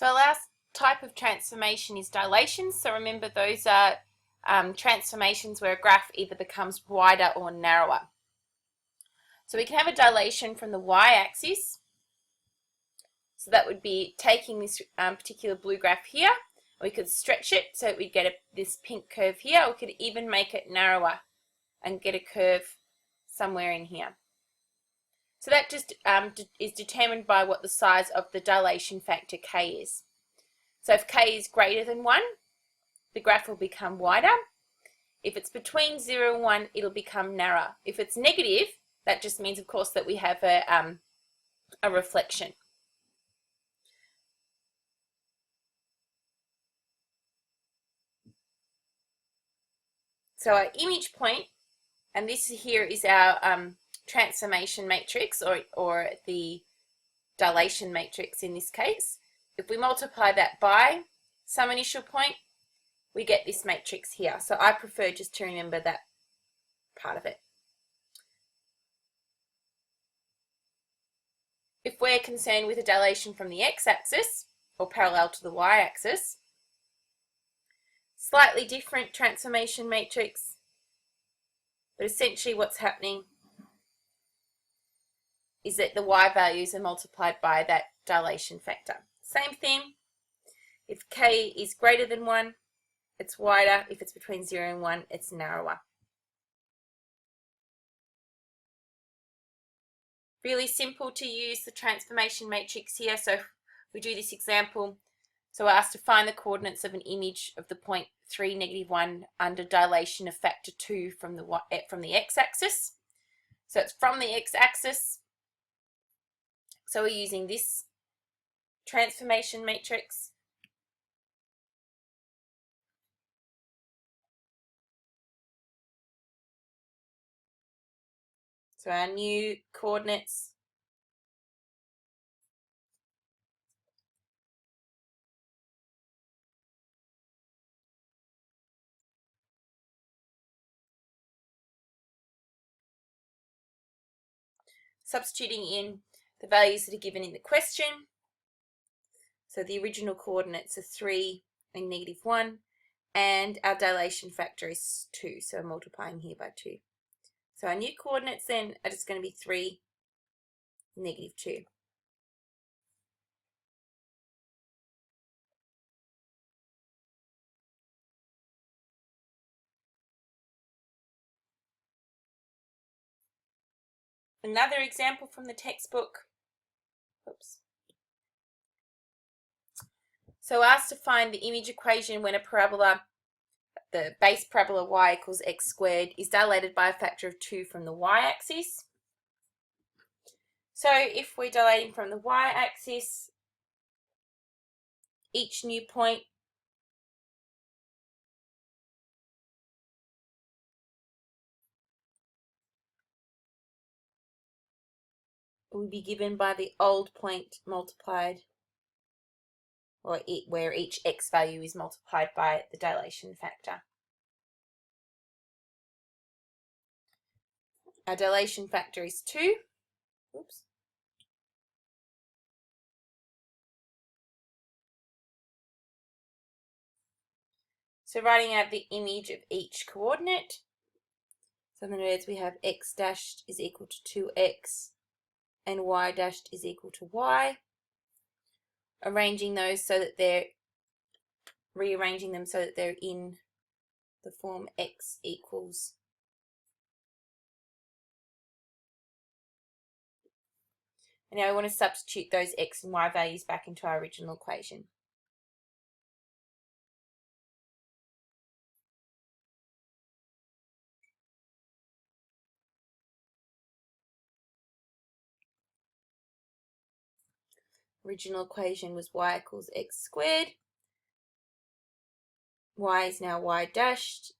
So our last type of transformation is dilation. So remember, those are transformations where a graph either becomes wider or narrower. So we can have a dilation from the y-axis. So that would be taking this particular blue graph here. We could stretch it so we'd get this pink curve here. Or we could even make it narrower and get a curve somewhere in here. So that just is determined by what the size of the dilation factor k is. So if k is greater than 1, the graph will become wider. If it's between 0 and 1, it'll become narrower. If it's negative, that just means, of course, that we have a reflection. So our image point, and this here is our transformation matrix, or the dilation matrix in this case. If we multiply that by some initial point, we get this matrix here. So I prefer just to remember that part of it. If we're concerned with a dilation from the x-axis, or parallel to the y-axis, slightly different transformation matrix, but essentially what's happening is that the y values are multiplied by that dilation factor. Same thing, if k is greater than 1, it's wider. If it's between 0 and 1, it's narrower. Really simple to use the transformation matrix here. So if we do this example, so we're asked to find the coordinates of an image of the point 3, -1 under dilation of factor 2 from the x-axis. So it's from the x-axis. So we're using this transformation matrix. So our new coordinates substituting in the values that are given in the question. So the original coordinates are 3 and -1, and our dilation factor is 2, so I'm multiplying here by 2. So our new coordinates then are just going to be 3, -2. Another example from the textbook. Oops. So asked to find the image equation when a parabola, the base parabola y equals x squared, is dilated by a factor of 2 from the y-axis. So if we're dilating from the y-axis, each new point will be given by the old point multiplied, or where each x value is multiplied by the dilation factor. Our dilation factor is 2. Oops. So writing out the image of each coordinate. So in other words, we have x dashed is equal to 2x and y dashed is equal to y. Arranging those so that rearranging them so that they're in the form x equals. And now we want to substitute those x and y values back into our original equation. Original equation was y equals x squared. Y is now y dashed,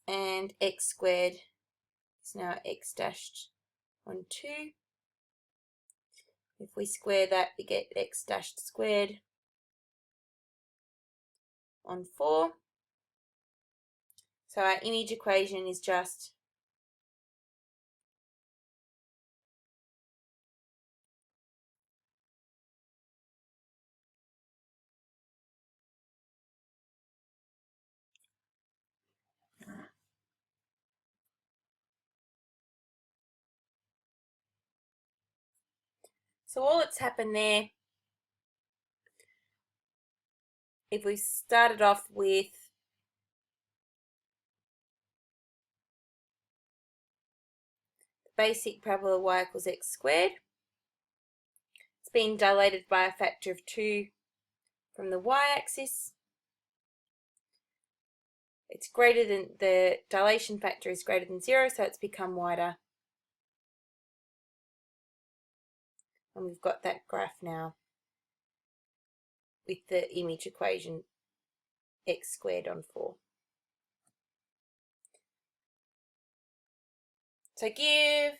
and x squared is now x dashed on 2. If we square that, we get x dashed squared on 4. So our image equation is just So all that's happened there, if we started off with the basic parabola y equals x squared, it's been dilated by a factor of 2 from the y-axis. It's greater than, the dilation factor is greater than 0, so it's become wider. And we've got that graph now with the image equation x squared on 4. So give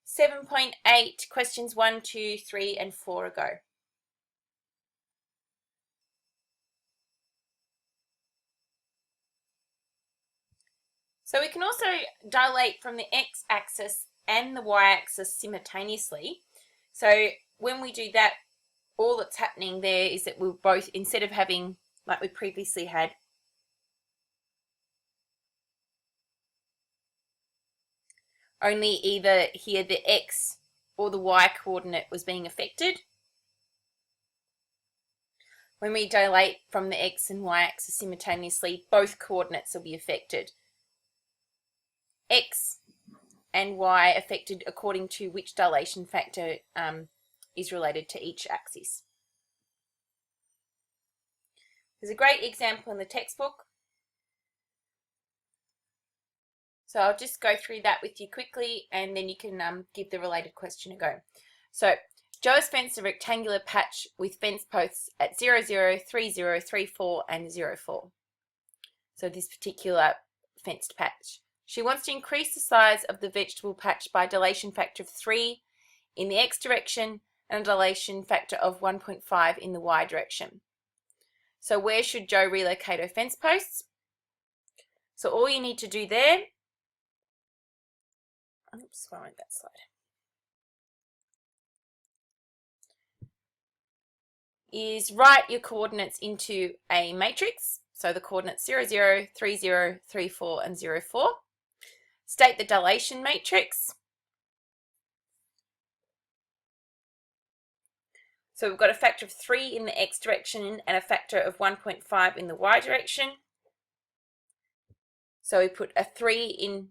7.8 questions 1, 2, 3, and 4 a go. So we can also dilate from the x-axis and the y-axis simultaneously. So when we do that, all that's happening there is that we'll both, instead of having, like we previously had, only either here the x or the y coordinate was being affected, when we dilate from the x and y axis simultaneously, both coordinates will be affected. X and y affected according to which dilation factor is related to each axis. There's a great example in the textbook. So I'll just go through that with you quickly, and then you can give the related question a go. So Joe has fenced a rectangular patch with fence posts at 0, 0, 3, 0, 3, 4, and 0, 4. So this particular fenced patch. She wants to increase the size of the vegetable patch by a dilation factor of 3 in the x direction and a dilation factor of 1.5 in the y direction. So where should Joe relocate her fence posts? So all you need to do there, oops, I went that slide, is write your coordinates into a matrix. So the coordinates 0, 0, 3, 0, 3, 4, and 0, 4. State the dilation matrix. So we've got a factor of 3 in the x direction and a factor of 1.5 in the y direction. So we put a 3 in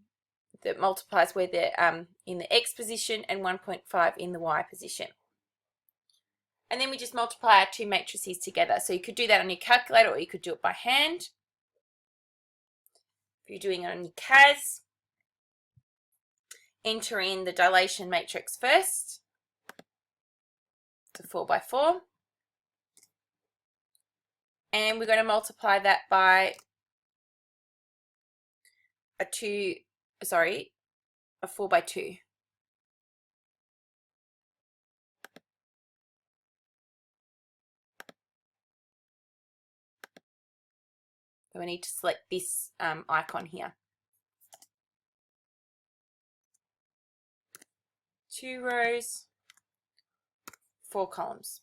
that multiplies where they're in the x position and 1.5 in the y position. And then we just multiply our two matrices together. So you could do that on your calculator or you could do it by hand. If you're doing it on your CAS, enter in the dilation matrix first. It's a 4 by 4. And we're going to multiply that by a 4 by 2. So we need to select this icon here. 2 rows, 4 columns.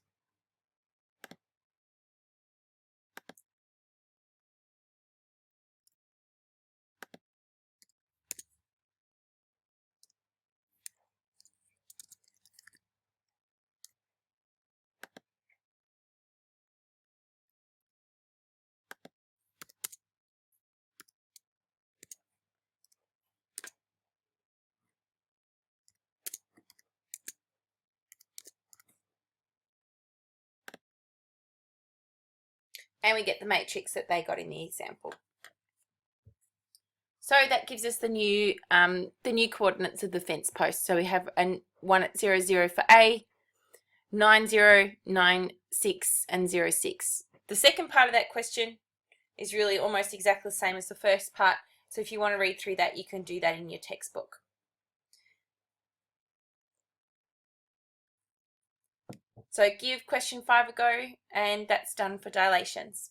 And we get the matrix that they got in the example. So that gives us the new coordinates of the fence post. So we have one at 0, 0 for A, 9, 0, 9, 6, and 0, 6. The second part of that question is really almost exactly the same as the first part. So if you want to read through that, you can do that in your textbook. So give question 5 a go, and that's done for dilations.